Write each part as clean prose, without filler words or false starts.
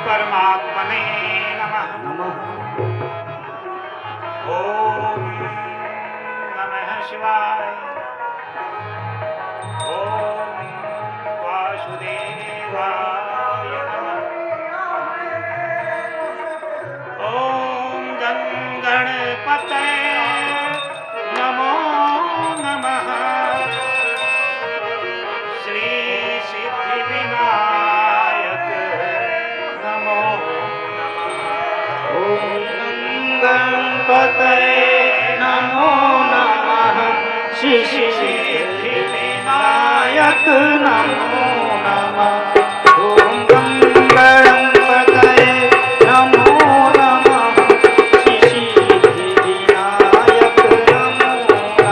परमात्मने नमः। ओम नमः शिवाय। ओम वासुदेवाय नमः। ओम गणपतये नमो नमः। श्री सिद्धिविनायक नमो नमः। ओम गणपतये नमो नमः। श्री सिद्धिविनायक नमो नमः। ओम गणपतये नमो नमः। श्री सिद्धिविनायक नमो नमः।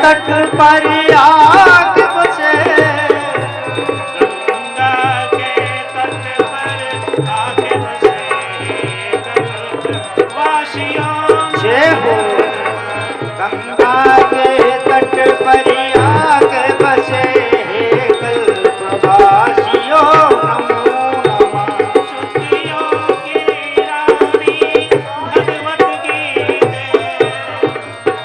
तट पर आग बसे, गंगा के तट पर आके बसे कल्पवासियों। जय हो। गंगा के तट पर आग बसे कल्पवासियों, नमो नमः। श्रुतियों की रानी भगवत गीते,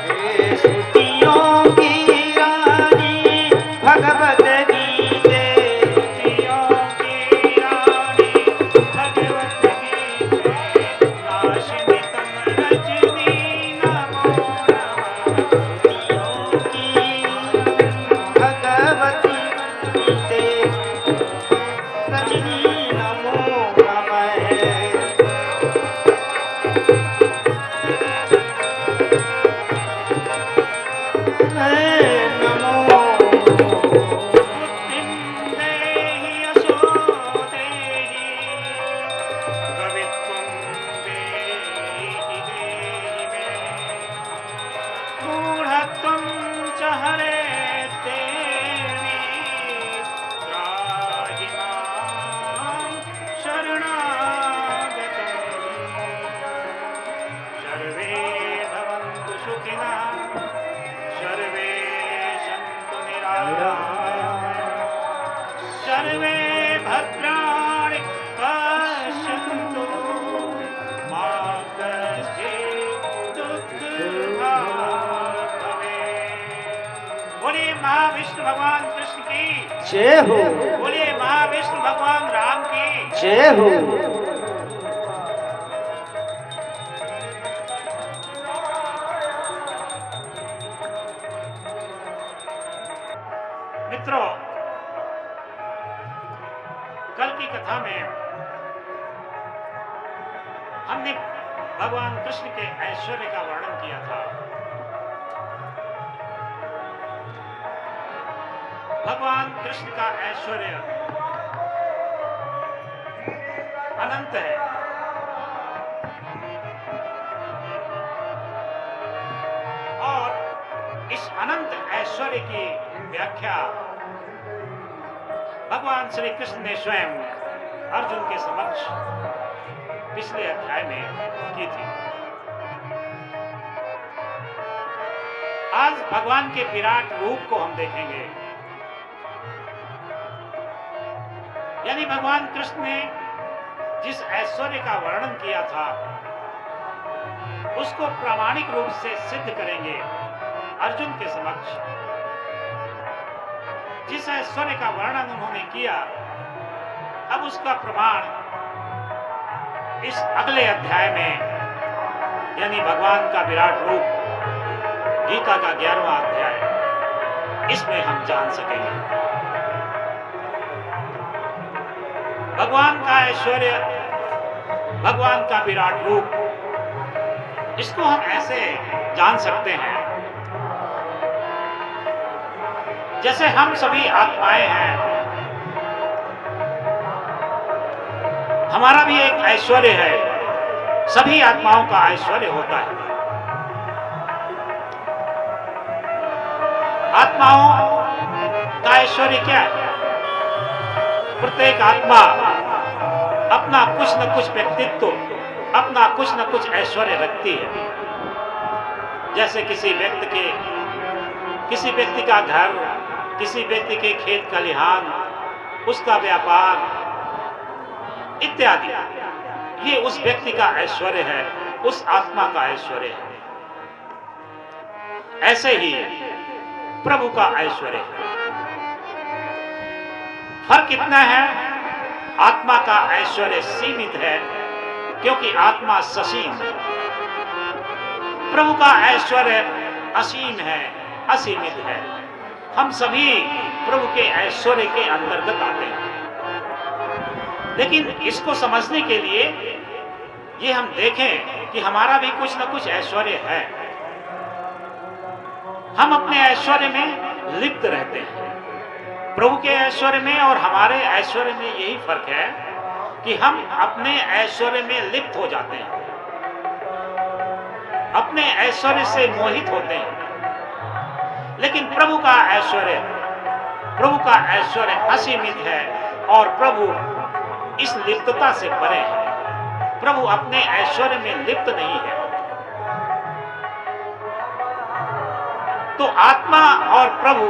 हे श्रुतियों की रानी भगवत गीते, श्रुतियों की रानी भगवत गीते, नाशिनी तम रजनी नमो नमः। की भगवती गीते, रजनी नमो नमः। नमो बुद्धिं देहि यशो देहि, कवित्वं देहि देहि मे, मूढत्वं च हरे देवी, त्राहि मां शरणागतम्। सर्वे भवन्तु सुखिनः, सर्वे सन्तु निरामयाः, सर्वे भद्राणि पश्यन्तु, मा कश्चित् दुःखभाग् भवेत्। बोलिए महाविष्णु भगवान कृष्ण की, जय हो, बोलिए महाविष्णु भगवान राम की। जय हो। मित्रों, कल की कथा में हमने भगवान कृष्ण के ऐश्वर्य का वर्णन किया था। भगवान कृष्ण का ऐश्वर्य अनंत है और इस अनंत ऐश्वर्य की व्याख्या भगवान श्री कृष्ण ने स्वयं अर्जुन के समक्ष पिछले अध्याय में की थी। आज भगवान के विराट रूप को हम देखेंगे, यानी भगवान कृष्ण ने जिस ऐश्वर्य का वर्णन किया था उसको प्रामाणिक रूप से सिद्ध करेंगे अर्जुन के समक्ष। जिस ऐश्वर्य का वर्णन उन्होंने किया, अब उसका प्रमाण इस अगले अध्याय में, यानी भगवान का विराट रूप, गीता का 11वां अध्याय, इसमें हम जान सकेंगे। भगवान का ऐश्वर्य, भगवान का विराट रूप, इसको हम ऐसे जान सकते हैं जैसे हम सभी आत्माएं हैं, हमारा भी एक ऐश्वर्य है। सभी आत्माओं का ऐश्वर्य होता है। आत्माओं का ऐश्वर्य क्या है? प्रत्येक आत्मा अपना कुछ न कुछ व्यक्तित्व, अपना कुछ न कुछ ऐश्वर्य रखती है। जैसे किसी व्यक्ति का घर, किसी व्यक्ति के खेत खलिहान, उसका व्यापार इत्यादि, ये उस व्यक्ति का ऐश्वर्य है, उस आत्मा का ऐश्वर्य है। ऐसे ही प्रभु का ऐश्वर्य है। फर्क इतना है, आत्मा का ऐश्वर्य सीमित है क्योंकि आत्मा ससीम है। प्रभु का ऐश्वर्य असीम है, असीमित है। हम सभी प्रभु के ऐश्वर्य के अंतर्गत आते हैं। लेकिन इसको समझने के लिए ये हम देखें कि हमारा भी कुछ न कुछ ऐश्वर्य है। हम अपने ऐश्वर्य में लिप्त रहते हैं। प्रभु के ऐश्वर्य में और हमारे ऐश्वर्य में यही फर्क है कि हम अपने ऐश्वर्य में लिप्त हो जाते हैं, अपने ऐश्वर्य से मोहित होते हैं। लेकिन प्रभु का ऐश्वर्य असीमित है और प्रभु इस लिप्तता से परे है। प्रभु अपने ऐश्वर्य में लिप्त नहीं है। तो आत्मा और प्रभु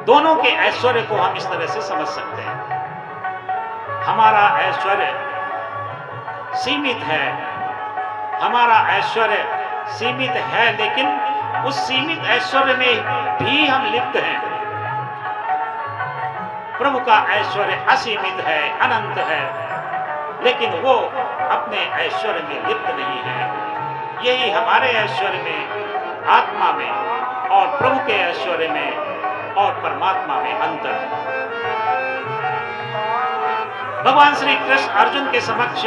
दोनों के ऐश्वर्य को हम इस तरह से समझ सकते हैं। हमारा ऐश्वर्य सीमित है, हमारा ऐश्वर्य सीमित है, लेकिन उस सीमित ऐश्वर्य में भी हम लिप्त हैं। प्रभु का ऐश्वर्य असीमित है, अनंत है, लेकिन वो अपने ऐश्वर्य में लिप्त नहीं है। यही हमारे ऐश्वर्य में, आत्मा में और प्रभु के ऐश्वर्य में और परमात्मा में अंतर है। भगवान श्री कृष्ण अर्जुन के समक्ष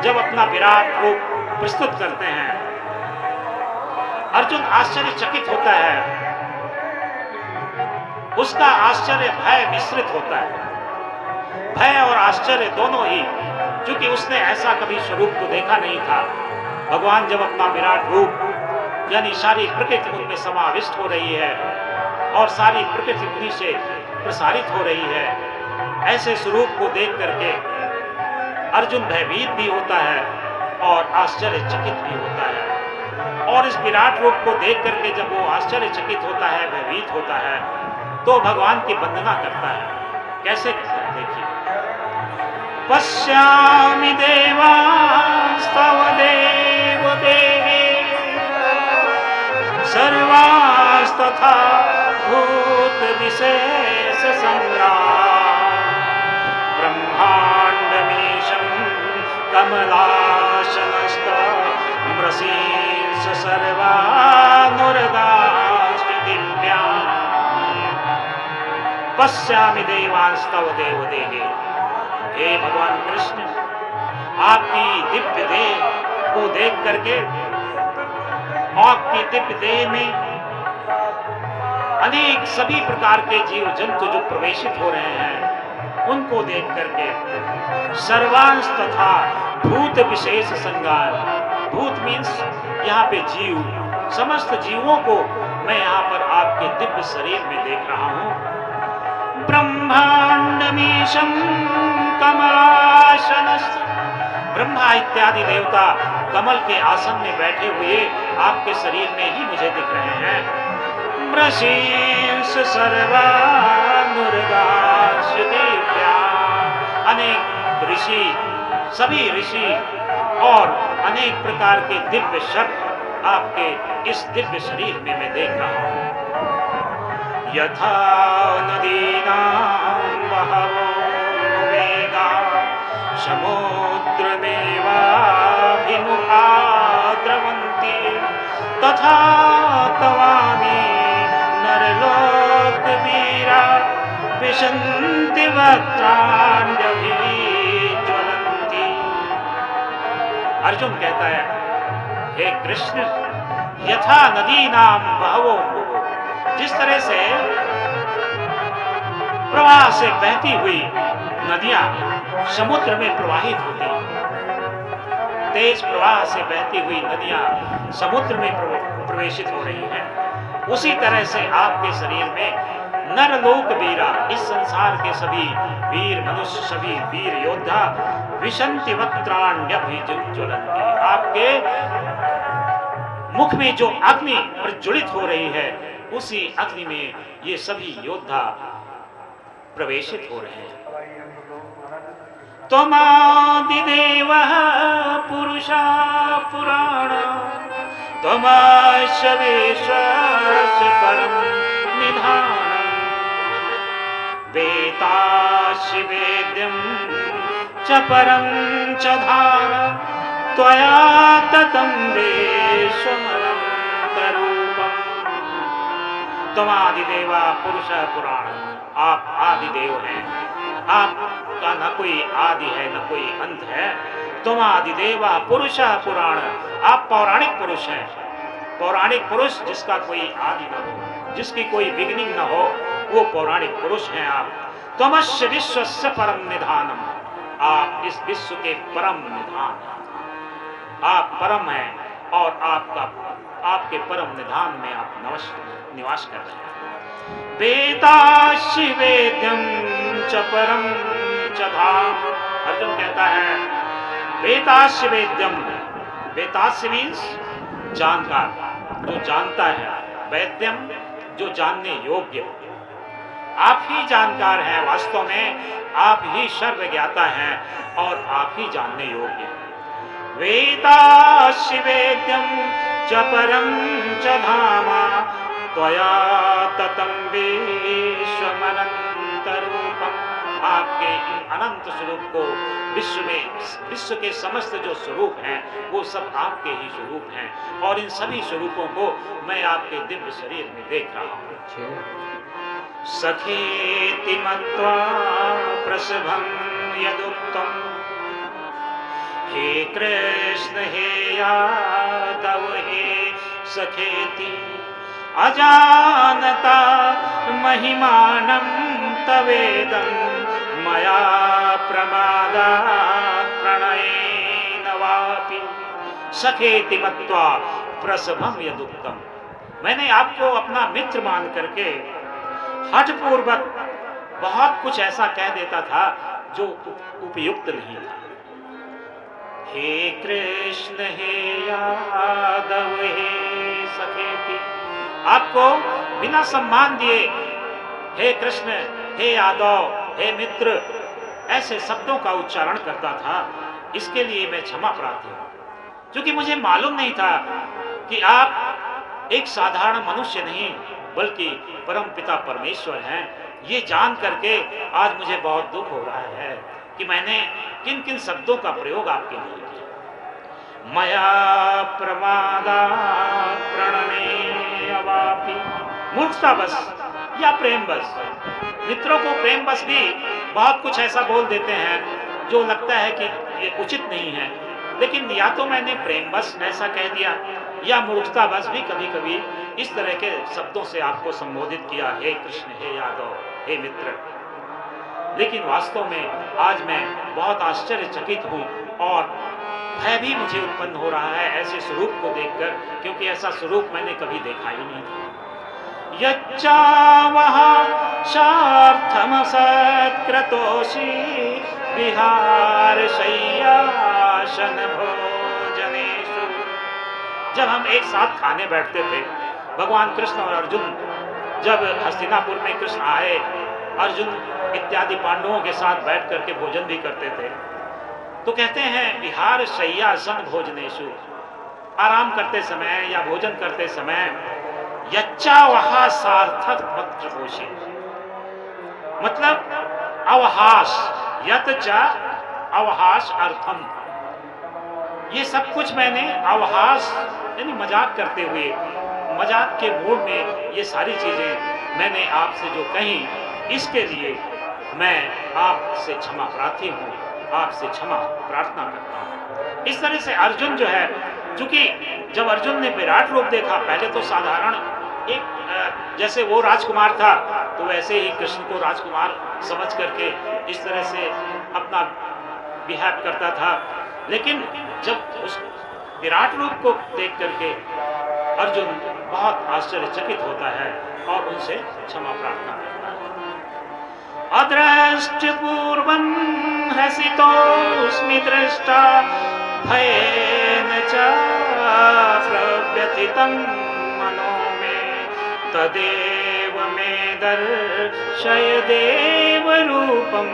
जब अपना विराट रूप प्रस्तुत करते हैं, अर्जुन आश्चर्यचकित होता है। उसका आश्चर्य भय मिश्रित होता है। भय और आश्चर्य दोनों ही, क्योंकि उसने ऐसा कभी स्वरूप को देखा नहीं था। भगवान जब अपना विराट रूप यानी सारी प्रकृति उनमें समाविष्ट हो रही है और सारी प्रकृति उन्हीं से प्रसारित हो रही है, ऐसे स्वरूप को देख करके अर्जुन भयभीत भी होता है और आश्चर्यचकित भी होता है। और इस विराट रूप को देख करके जब वो आश्चर्यचकित होता है, भयभीत होता है, तो भगवान की वंदना करता है। कैसे करता है देखिए। पश्यामि देवांस्तव देव देवी सर्वास्तथा भूत विशेष संग्राम ब्रह्मांडमीशं कमलासनस्थ मृषींस सर्वानुर्गाश्च दिव्या पश्यामि देवांस्तव देव देहे। हे भगवान कृष्ण, आपकी दिव्य देह को देख करके, आपकी दिव्य देह में अनेक सभी प्रकार के जीव जंतु जो प्रवेशित हो रहे हैं, उनको देख करके सर्वांश तथा भूत विशेष संगार, भूत मीन्स यहाँ पे जीव, समस्त जीवों को मैं यहाँ पर आपके दिव्य शरीर में देख रहा हूँ। ब्रह्मांडमीशं कमलासनस्थ, ब्रह्मा इत्यादि देवता कमल के आसन में बैठे हुए आपके शरीर में ही मुझे दिख रहे हैं। मृषींस सर्वानुर्गाश्च दिव्या, अनेक ऋषि, सभी ऋषि और अनेक प्रकार के दिव्य शब्द आपके इस दिव्य शरीर में मैं देख रहा हूँ। यथा नदीनां बहवो वेगा समुद्रमेवाभिमुखा द्रवन्ति तथा तवामि नरलोकवीरा विशन्ति वक्त्राण्यभिज्वलन्ति। अर्जुन कहता है, हे कृष्ण, यथा नदीनां बहवो, जिस तरह से प्रवाह से बहती हुई नदियां समुद्र में प्रवाहित होती हैं, तेज प्रवाह से बहती हुई नदियां समुद्र में प्रवेशित हो रही हैं, उसी तरह से आपके शरीर में नरलोक वीरा, इस संसार के सभी वीर मनुष्य, सभी वीर योद्धा विशन्ति वक्त्राण्यभिज्वलन्ति, आपके मुख में जो अग्नि प्रज्वलित हो रही है, उसी अग्नि में ये सभी योद्धा प्रवेशित हो रहे हैं। त्वमादिदेवः पुरुषा पुराण त्वमस्य विश्वस्य परं निधानम् वेतासि वेद्यं च परं च धाम त्वया ततं विश्वमनन्तरूपम्। तुम आदिदेवा पुरुष पुराण, आप आदिदेव हैं, आपका न कोई आदि है न कोई अंत है। तुम आदिदेवा पुरुष पुराण, आप पौराणिक पुरुष हैं। पौराणिक पुरुष जिसका कोई आदि न हो, जिसकी कोई बिगिनिंग न हो, वो पौराणिक पुरुष हैं आप। त्वमस्य विश्वस्य परम निधानम, आप इस विश्व के परम निधान हैं। आप परम हैं और आपका आपके परम निधान में आप निवास कर रहे हैं। वेदाश्य वेद्यम च परम च धाम। अर्जुन कहता है वेदाश्य वेद्यम, वेदाश्य मीन्स जानकार, जो जानता है, वेद्यम जो जानने योग्य। आप ही जानकार हैं, वास्तव में आप ही सर्वज्ञाता हैं और आप ही जानने योग्य हैं। वेदाश्य वेद्यम च परम च धामा त्वया ततं विश्वमनन्तरूपम्। आपके अनंत स्वरूप को विश्व के समस्त जो स्वरूप हैं वो सब आपके ही स्वरूप हैं और इन सभी स्वरूपों को मैं आपके दिव्य शरीर में देख रहा हूँ। सखेति मत्वा प्रसभं यदुक्तम् हे कृष्ण हे यादव हे सखेति अजानता महिमानं तवेदं मया प्रमादात् प्रणयेन वापि। सखेति मत्वा प्रसभं यदुक्तम्। मैंने आपको अपना मित्र मान करके हठपूर्वक बहुत कुछ ऐसा कह देता था जो उपयुक्त नहीं था। हे कृष्ण हे यादव हे सखेति, आपको बिना सम्मान दिए हे कृष्ण हे यादव हे मित्र ऐसे शब्दों का उच्चारण करता था। इसके लिए मैं क्षमा प्रार्थी हूं, क्योंकि मुझे मालूम नहीं था कि आप एक साधारण मनुष्य नहीं बल्कि परम पिता परमेश्वर हैं। ये जान करके आज मुझे बहुत दुख हो रहा है कि मैंने किन किन शब्दों का प्रयोग आपके लिए किया। मया प्रमादात् प्रणमेयवापि। मूर्खता बस या प्रेम बस। मित्रों को प्रेम बस भी बहुत कुछ ऐसा बोल देते हैं जो लगता है कि ये उचित नहीं है, लेकिन या तो मैंने प्रेम बस ऐसा कह दिया या मूर्खता बस भी कभी कभी इस तरह के शब्दों से आपको संबोधित किया, हे कृष्ण हे यादव हे मित्र। लेकिन वास्तव में आज मैं बहुत आश्चर्यचकित हूँ और भय भी मुझे उत्पन्न हो रहा है ऐसे स्वरूप को देखकर, क्योंकि ऐसा स्वरूप मैंने कभी देखा ही नहीं था। यच्चावः शार्थम सत्क्रतोषि विहार शय्यासन भोजनेषु। जब हम एक साथ खाने बैठते थे, भगवान कृष्ण और अर्जुन, जब हस्तिनापुर में कृष्ण आए, अर्जुन इत्यादि पांडवों के साथ बैठ करके भोजन भी करते थे, तो कहते हैं विहार शय्यासन भोजनेषु, आराम करते समय या भोजन करते समय यच्चा वहा सार्थक वक्त्रकोशे, मतलब अवहास, यत च अवहास अर्थम। ये सब कुछ मैंने अवहास यानी मजाक करते हुए, मजाक के मूड में ये सारी चीजें मैंने आपसे जो कही, इसके लिए मैं आपसे क्षमा प्रार्थी हूँ, आपसे क्षमा प्रार्थना करता हूँ। इस तरह से अर्जुन जो है, चूंकि जब अर्जुन ने विराट रूप देखा, पहले तो साधारण एक जैसे वो राजकुमार था तो वैसे ही कृष्ण को राजकुमार समझ करके इस तरह से अपना बिहेव करता था, लेकिन जब उस विराट रूप को देख करके अर्जुन बहुत आश्चर्यचकित होता है और उनसे क्षमा प्रार्थना करता है। अदृष्ट पूर्वं हसितोऽस्मि दृष्टा भयेन च प्रव्यथितं मनो मे तदेव मे दर्शय देवरूपं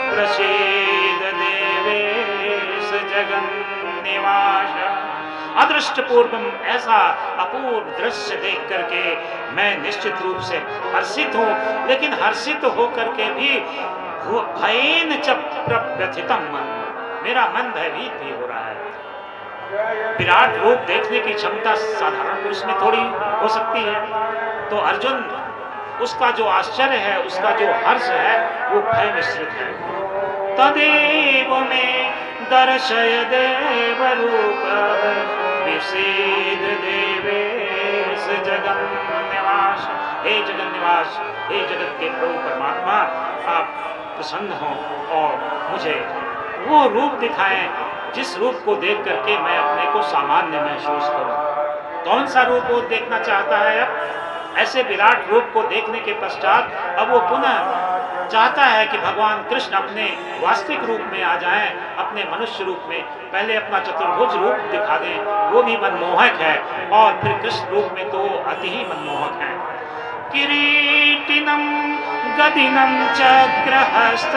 प्रसीद देवेश जगन्निवास। अदृष्ट पूर्वम, ऐसा अपूर्व दृश्य देख करके मैं निश्चित रूप से हर्षित हूँ, लेकिन हर्षित होकर के भी भयेन च प्रव्यथितं मन, मेरा मन भयभीत भी हो रहा है। विराट रूप देखने की क्षमता साधारण पुरुष में थोड़ी हो सकती है, तो अर्जुन उसका जो आश्चर्य है, उसका जो हर्ष है, वो भय मिश्रित है। तदेव में दर्शय देव रूप विसीद देवेश जगन्निवास। हे जगन्निवास, हे जगत के प्रभु परमात्मा, आप प्रसन्न हो और मुझे वो रूप दिखाएं जिस रूप को देख करके मैं अपने को सामान्य महसूस करूं। कौन सा रूप वो देखना चाहता है? अब ऐसे विराट रूप को देखने के पश्चात अब वो पुनः चाहता है कि भगवान कृष्ण अपने वास्तविक रूप में आ जाएं, अपने मनुष्य रूप में। पहले अपना चतुर्भुज रूप दिखा दें, वो भी मनमोहक है, और फिर कृष्ण रूप में तो अति ही मनमोहक है। किरीटिनं गदिनं चक्रहस्तमिच्छामि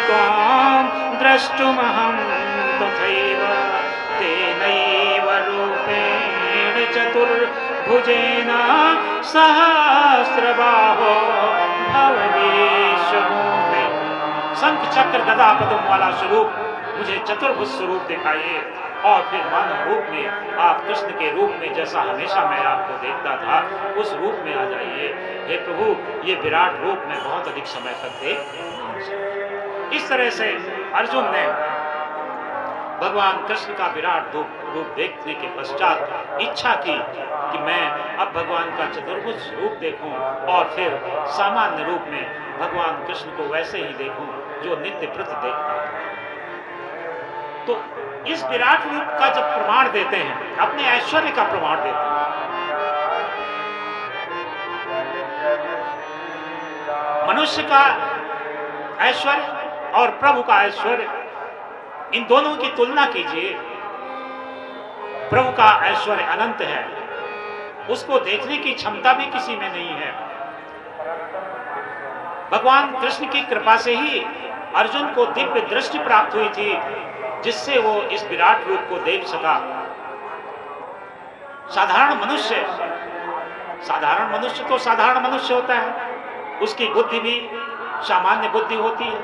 त्वां द्रष्टुमहं तथैव तेनैव रूपेण चतुर्भुजेन सहस्रबाहो भव विश्वभूमे। शंख चक्र गदा पद्म वाला स्वरूप मुझे चतुर्भुज स्वरूप दिखाइए, और फिर मानव रूप में आप कृष्ण के रूप में जैसा हमेशा मैं आपको देखता था उस रूप में आ जाइए। हे प्रभु, ये विराट रूप में बहुत अधिक समय तक देख नहीं सकता। इस तरह से अर्जुन ने भगवान कृष्ण का विराट रूप देखने के पश्चात इच्छा की कि मैं अब भगवान का चतुर्भुज रूप देखूं, और फिर सामान्य रूप में भगवान कृष्ण को वैसे ही देखूं जो नित्य प्रति देखता है। तो इस विराट रूप का जब प्रमाण देते हैं, अपने ऐश्वर्य का प्रमाण देते हैं, मनुष्य का ऐश्वर्य और प्रभु का ऐश्वर्य, इन दोनों की तुलना कीजिए। प्रभु का ऐश्वर्य अनंत है, उसको देखने की क्षमता भी किसी में नहीं है। भगवान कृष्ण की कृपा से ही अर्जुन को दिव्य दृष्टि प्राप्त हुई थी, जिससे वो इस विराट रूप को देख सका। साधारण मनुष्य तो साधारण मनुष्य होता है, उसकी बुद्धि भी सामान्य बुद्धि होती है,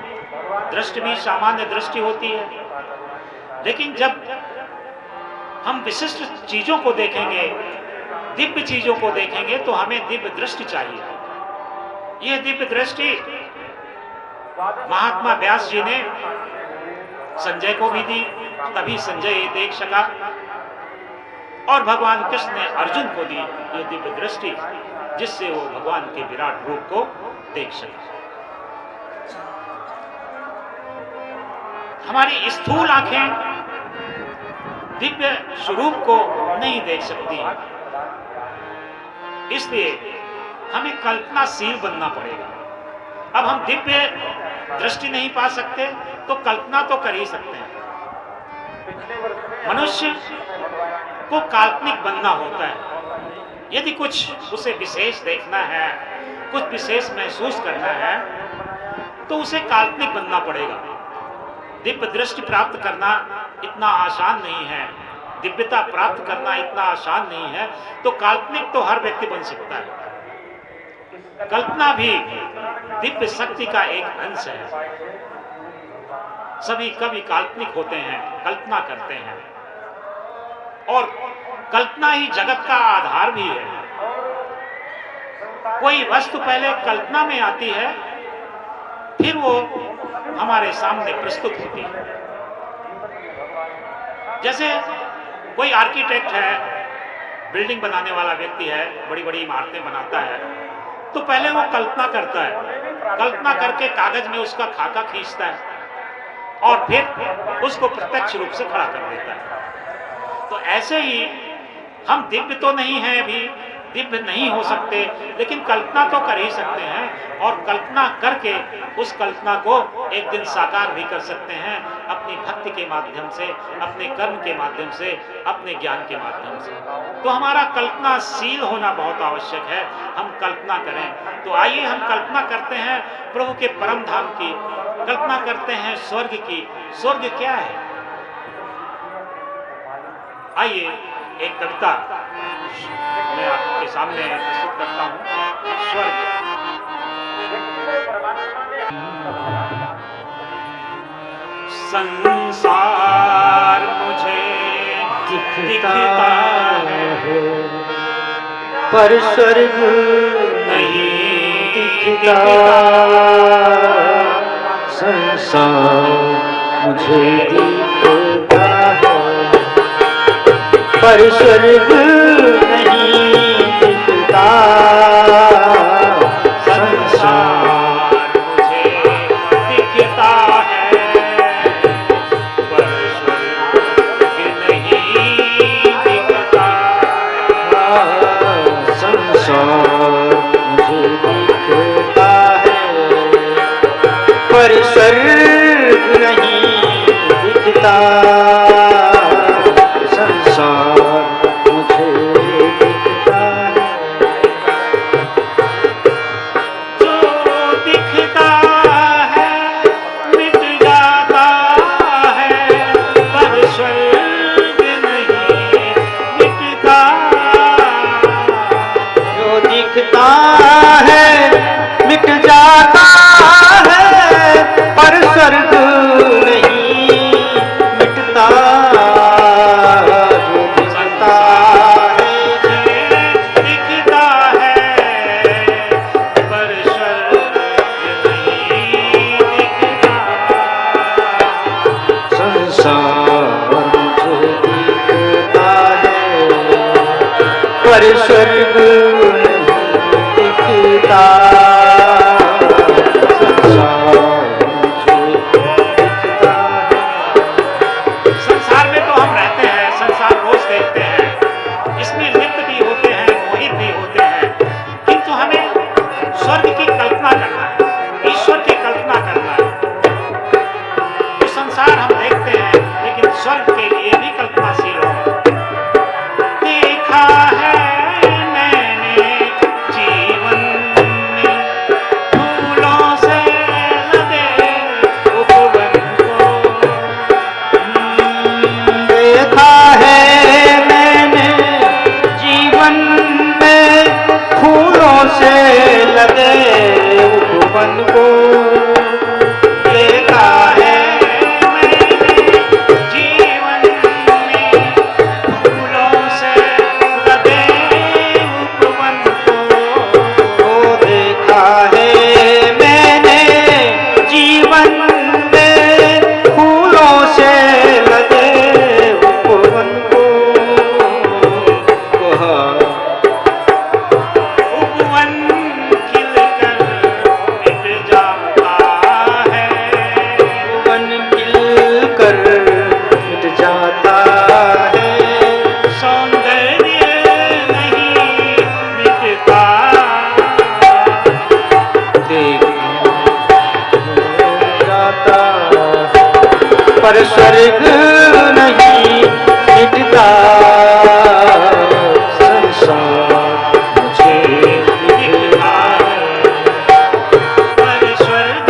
दृष्टि भी सामान्य दृष्टि होती है। लेकिन जब हम विशिष्ट चीजों को देखेंगे, दिव्य चीजों को देखेंगे, तो हमें दिव्य दृष्टि चाहिए। यह दिव्य दृष्टि महात्मा व्यास जी ने संजय को भी दी, तभी संजय ये देख सका, और भगवान कृष्ण ने अर्जुन को दी ये दिव्य दृष्टि, जिससे वो भगवान के विराट रूप को देख सका। हमारी स्थूल आंखें दिव्य स्वरूप को नहीं देख सकती, इसलिए हमें कल्पनाशील बनना पड़ेगा। अब हम दिव्य दृष्टि नहीं पा सकते तो कल्पना तो कर ही सकते हैं। मनुष्य को काल्पनिक बनना होता है। यदि कुछ उसे विशेष देखना है, कुछ विशेष महसूस करना है, तो उसे काल्पनिक बनना पड़ेगा। दिव्य दृष्टि प्राप्त करना इतना आसान नहीं है, दिव्यता प्राप्त करना इतना आसान नहीं है, तो काल्पनिक तो हर व्यक्ति बन सकता है। कल्पना भी दिव्य शक्ति का एक अंश है। सभी कवि काल्पनिक होते हैं, कल्पना करते हैं, और कल्पना ही जगत का आधार भी है। कोई वस्तु पहले कल्पना में आती है, फिर वो हमारे सामने प्रस्तुत होती है। जैसे कोई आर्किटेक्ट है, बिल्डिंग बनाने वाला व्यक्ति है, बड़ी बड़ी इमारतें बनाता है, तो पहले वो कल्पना करता है, कल्पना करके कागज में उसका खाका खींचता है, और फिर उसको प्रत्यक्ष रूप से खड़ा कर देता है। तो ऐसे ही हम दिव्य तो नहीं है, अभी दिव्य नहीं हो सकते, लेकिन कल्पना तो कर ही सकते हैं, और कल्पना करके उस कल्पना को एक दिन साकार भी कर सकते हैं, अपनी भक्ति के माध्यम से, अपने कर्म के माध्यम से, अपने ज्ञान के माध्यम से। तो हमारा कल्पनाशील होना बहुत आवश्यक है। हम कल्पना करें, तो आइए हम कल्पना करते हैं प्रभु के परम धाम की, कल्पना करते हैं स्वर्ग की। स्वर्ग क्या है? आइए एक कविता मैं आपके सामने प्रस्तुत करता हूँ। स्वर्ग। संसार मुझे दिखता है, पर स्वर्ग नहीं दिखता। संसार मुझे दिखता है, पर स्वर्ग नहीं दिखता। संसार मुझे दिखता है, पर स्वर्ग नहीं दिखता। स्वर्ग नहीं दिखता, संसार मुझे दिखता है। जो दिखता है मिट जाता है, पर स्वर्ग नहीं मिटता। जो दिखता है मिट जाता है, पर स्वर्ग नहीं मिटता। जो दिखता है दिखता है, पर स्वर्ग नहीं दिखता। संसार मुझे दिखता है, पर स्वर्ग नहीं दिखता। संसार में तो हम रहते हैं, संसार रोज देखते हैं, इसमें लिप्त भी होते हैं, मोहित भी होते हैं, किंतु हमें स्वर्ग की कल्पना करना है, ईश्वर की कल्पना करना है। तो संसार हम देखते हैं, लेकिन स्वर्ग के लिए भी कल्पनाशील हो। देखा है मैंने जीवन में फूलों से लदे उपवन को। देखा है मैंने जीवन में फूलों से लदे उपवन को। देखा है मैंने जीवन में फूलों से लदे उपवन को। वो देखा है मैंने जीवन में फूलों से लदे उपवन को। कहा उपवन खिलकर मिट जाता है, उपवन खिलकर मिट जाता है। सौंदर्य नहीं मिटता। जाता पर स्वर्ग नहीं मिटता। संसार मुझे दिखता है, पर स्वर्ग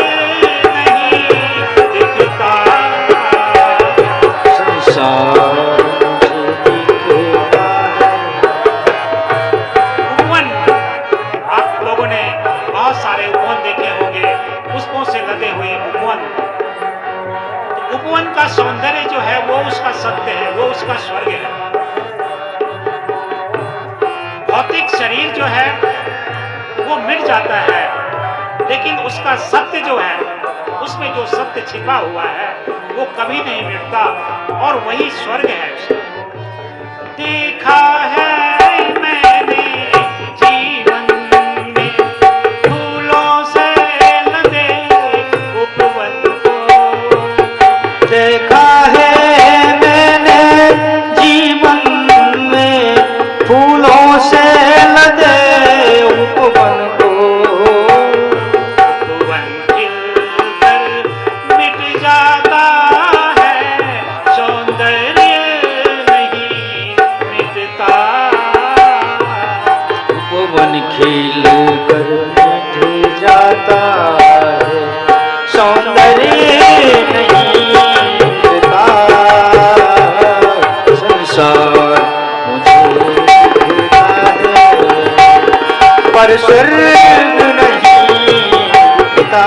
नहीं दिखता। संसार मुझे दिखता है। उपवन, आप लोगों ने बहुत सारे उपवन देखे होंगे, पुष्पों से लदे हुए उपवन। तो उपवन का सौंदर्य जो है वो उसका सत्य है, वो उसका स्वर्ग है। भौतिक शरीर जो है वो मिट जाता है, लेकिन उसका सत्य जो है, उसमें जो सत्य छिपा हुआ है वो कभी नहीं मिटता, और वही स्वर्ग है। देखा है मैंने जीवन में फूलों से लदे उपवन को। देखा है मैंने जीवन में फूलों से लदे उपवन को। उपवन खिलकर मिट जाता है, सौंदर्य नहीं मिटता। उपवन खिल कर मिट जाता है, सौंदर्य नहीं मिटता। संसार मुझे दिखता है, पर स्वर्ग नहीं दिखता।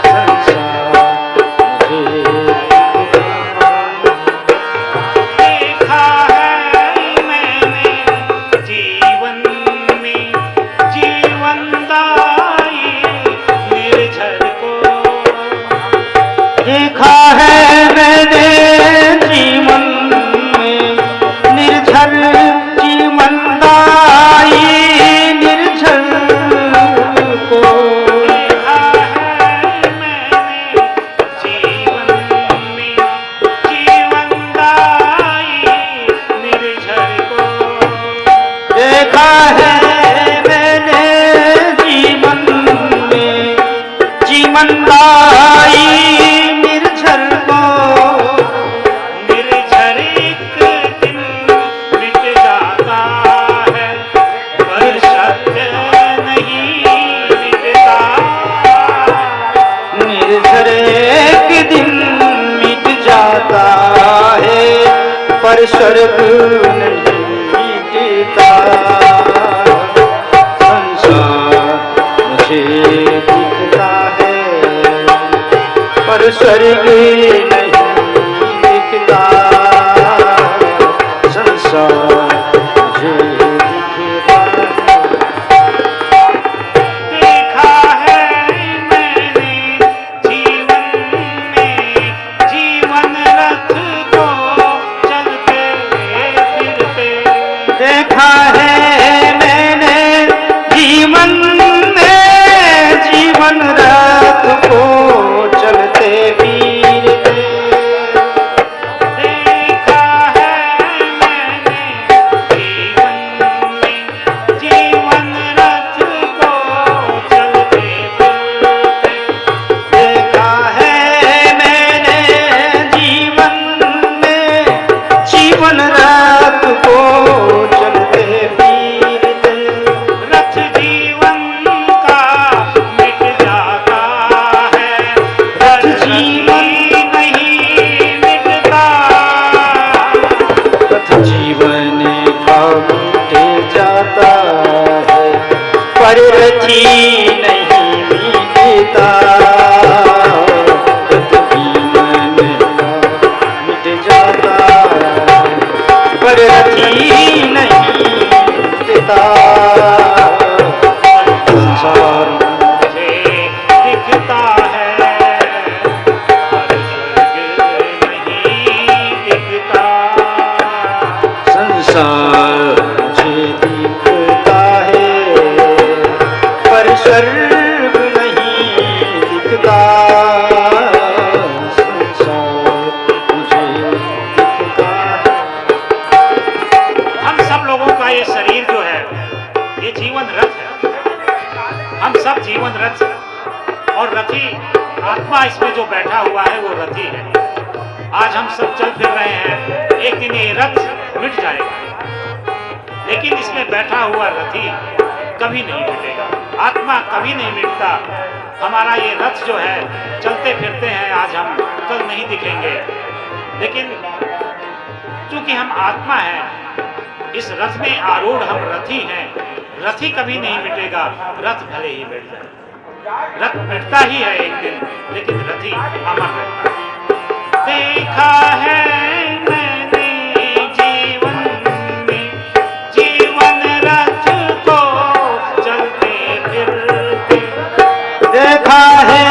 संसार मुझे देखा है मैंने जीवन में जीवनदायी निर्झर को। देखा है मैंने जीवन में निर्झर जीवनदायी निर्झर को। स्वर्ग नहीं दिखता, संसार मुझे दिखता देखा है मैंने जीवन में, जीवन रथ को चलते फिरते। देखा है मैंने जीवन में, जीवन रथ को चलते फिरते। देखा है मैंने जीवन में, जीवन रथ को चलते फिरते। देखा है मैंने जीवन में, जीवन रथ को चलते फिरते। रथ जीवन का मिट जाता है, रथ रथ जीवन नहीं मिटता। रथ जीवन का मिट जाता है, पर रथी नहीं मिटता। रथ जीवन का मिट जाता है, पर रथी नहीं मिटता। संसार मुझे दिखता है, पर स्वर्ग नहीं दिखता। संसार मुझे दिखता है, पर स्वर्ग नहीं दिखता। संसार मुझे दिखता है। हम सब लोगों का ये शरीर जो है, ये जीवन रथ है। हम सब जीवन रथ हैं, और रथी आत्मा इसमें जो बैठा हुआ है वो रथी है। आज हम सब चल फिर रहे हैं, एक दिन ये रथ मिट जाएगा, लेकिन इसमें बैठा हुआ रथी कभी नहीं मिटेगा। आत्मा कभी नहीं मिटता। हमारा ये रथ जो है, चलते फिरते हैं, आज हम कल नहीं दिखेंगे, लेकिन चूंकि हम आत्मा हैं, इस रथ में आरूढ़ हम रथी हैं। रथी कभी नहीं मिटेगा, रथ भले ही मिट जाए। रथ मिटता ही है एक दिन, लेकिन रथी अमर रहता है। देखा है मैंने जीवन में, जीवन रथ को चलते फिरते। देखा है